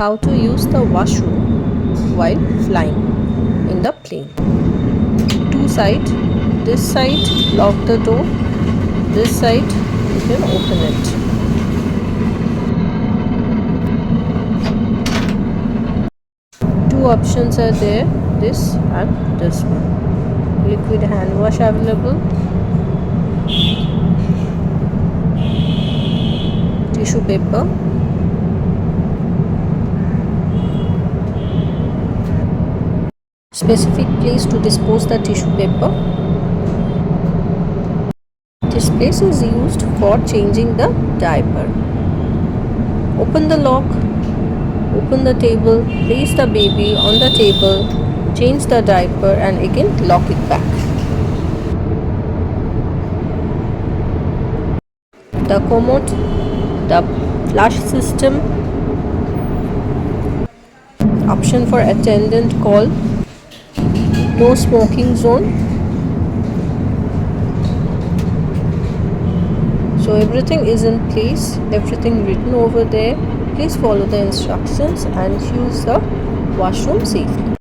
How to use the washroom while flying in the plane. Two sides. This side lock the door. This side you can open it. Two options are there, this and this one. Liquid hand wash available. Tissue paper. Specific place to dispose the tissue paper. This place is used for changing the diaper. Open the lock, open the table, place the baby on the table, change the diaper and again lock it back. The commode, the flush system, option for attendant call, no smoking zone. So everything is in place, everything written over there. Please follow the instructions and use the washroom safely.